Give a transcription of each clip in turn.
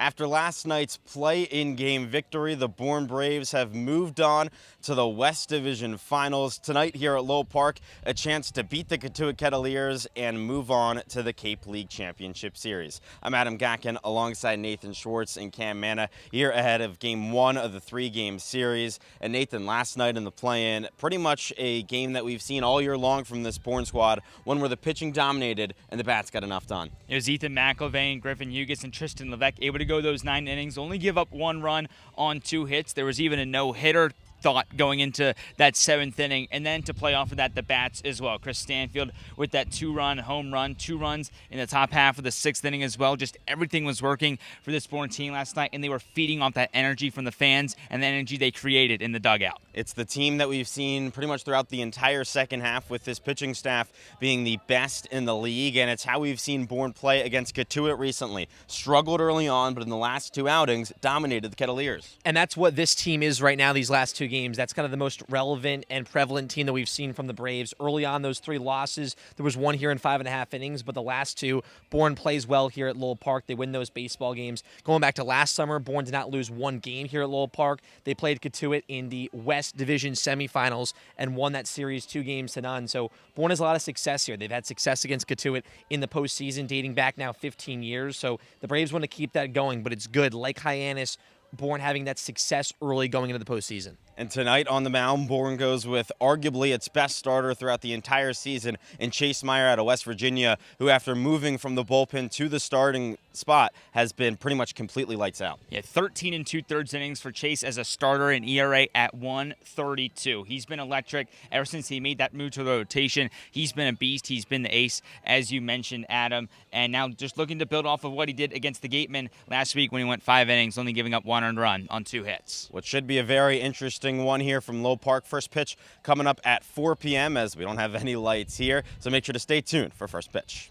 After last night's play-in-game victory, the Bourne Braves have moved on to the West Division Finals. Tonight here at Lowell Park, a chance to beat the Cotuit Kettleers and move on to the Cape League Championship Series. I'm Adam Gatkin alongside Nathan Schwartz and Cam Manna here ahead of Game 1 of the three-game series. And Nathan, last night in the play-in, pretty much a game that we've seen all year long from this Bourne squad, one where the pitching dominated and the bats got enough done. It was Ethan McIlvaine, Griffin Hughes, and Tristan Levesque able to go those 9 innings, only give up 1 run on 2 hits. There was even a no-hitter thought going into that 7th inning, and then to play off of that, the bats as well. Chris Stanfield with that 2-run home run, 2 runs in the top half of the 6th inning as well. Just everything was working for this Bourne team last night, and they were feeding off that energy from the fans and the energy they created in the dugout. It's the team that we've seen pretty much throughout the entire second half, with this pitching staff being the best in the league, and it's how we've seen Bourne play against Cotuit recently. Struggled early on, but in the last 2 outings, dominated the Kettleers. And that's what this team is right now, these last 2 games. That's kind of the most relevant and prevalent team that we've seen from the Braves. Early on, those 3 losses, there was 1 here in 5.5 innings, but the last 2, Bourne plays well here at Lowell Park. They win those baseball games. Going back to last summer, Bourne did not lose 1 game here at Lowell Park. They played Cotuit in the West Division semifinals and won that series 2-0. So Bourne has a lot of success here. They've had success against Cotuit in the postseason, dating back now 15 years. So the Braves want to keep that going, but it's good. Like Hyannis, Bourne having that success early going into the postseason. And tonight on the mound, Bourne goes with arguably its best starter throughout the entire season in Chase Meyer out of West Virginia, who after moving from the bullpen to the starting spot has been pretty much completely lights out. Yeah, 13 2/3 innings for Chase as a starter, an ERA at 1.32. He's been electric ever since he made that move to the rotation. He's been a beast. He's been the ace, as you mentioned, Adam. And now just looking to build off of what he did against the Gatemen last week when he went 5 innings, only giving up 1 earned run on 2 hits. What should be a very interesting one here from Lowell Park. First pitch coming up at 4 p.m. as we don't have any lights here, so make sure to stay tuned for first pitch.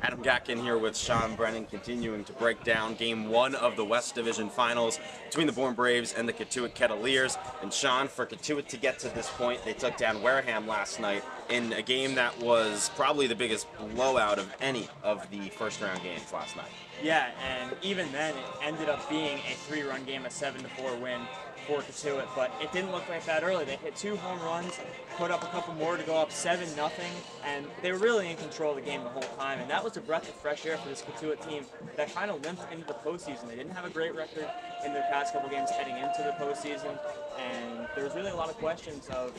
Adam Gatkin here with Sean Brennan, continuing to break down Game 1 of the West Division Finals between the Bourne Braves and the Cotuit Kettleers. And Sean, for Cotuit to get to this point, they took down Wareham last night in a game that was probably the biggest blowout of any of the first-round games last night. Yeah, and even then, it ended up being a 3-run game, a 7-4 win for Cotuit, but it didn't look like that early. They hit 2 home runs, put up a couple more to go up 7-0, and they were really in control of the game the whole time, and that was a breath of fresh air for this Cotuit team that kind of limped into the postseason. They didn't have a great record in their past couple games heading into the postseason, and there was really a lot of questions of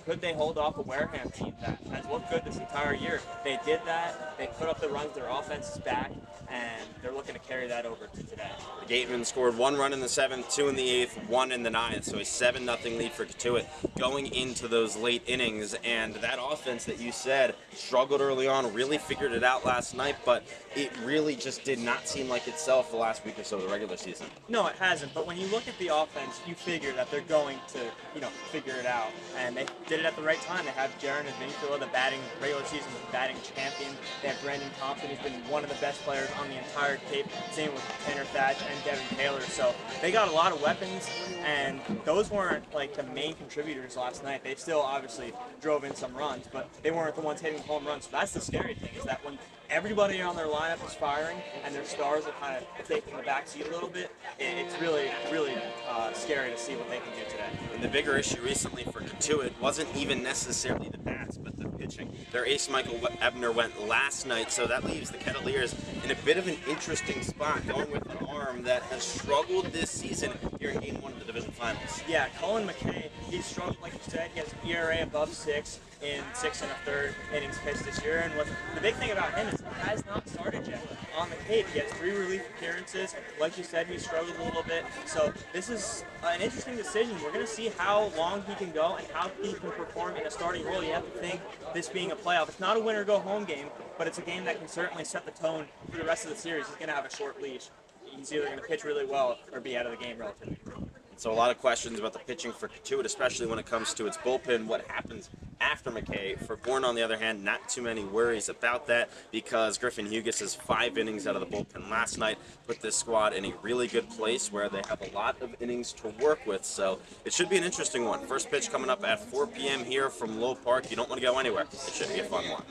could they hold off a Wareham team that has looked good this entire year. They did that. They put up the runs. Their offense is back, and they're looking to carry that over to today. The Gatemen scored 1 run in the 7th, 2 in the 8th, 1 in the 9th, so a 7-0 lead for Cotuit going into those late innings. And that offense that you said struggled early on, really figured it out last night, but it really just did not seem like itself the last week or so of the regular season. No, it hasn't. But when you look at the offense, you figure that they're going to, figure it out. And they did it at the right time. They have Jaron Advincula, the regular season batting champion. They have Brendan Thompson, who's been one of the best players on the entire Cape. Same with Tanner Thatch and Devin Taylor. So they got a lot of weapons, and those weren't like the main contributors last night. They still obviously drove in some runs, but they weren't the ones hitting home runs. So that's the scary thing, is that when everybody on their lineup is firing and their stars are kind of taking the backseat a little bit, it's really, really scary to see what they can do today. And the bigger issue recently for Cotuit wasn't even necessarily the bats, but the pitching. Their ace, Michael Ebner, went last night, so that leaves the Kettleers in a bit of an interesting spot, going with an arm that has struggled this season here in Game 1 of the Division Finals. Yeah, Colin McKay, he's struggled, like you said. He has an ERA above 6 in 6 1/3 innings pitched this year. And the big thing about him is he has not started yet on the Cape. He has 3 relief appearances. Like you said, he struggled a little bit. So this is an interesting decision. We're going to see how long he can go and how he can perform in a starting role. You have to think this being a playoff. It's not a win-or-go-home game, but it's a game that can certainly set the tone for the rest of the series. He's going to have a short leash. He's either going to pitch really well or be out of the game relatively quickly. So a lot of questions about the pitching for Cotuit, especially when it comes to its bullpen. What happens after McKay? For Bourne, on the other hand, not too many worries about that, because Griffin Hughes has 5 innings out of the bullpen last night, put this squad in a really good place where they have a lot of innings to work with. So it should be an interesting one. First pitch coming up at 4 p.m. here from Lowell Park. You don't want to go anywhere. It should be a fun one.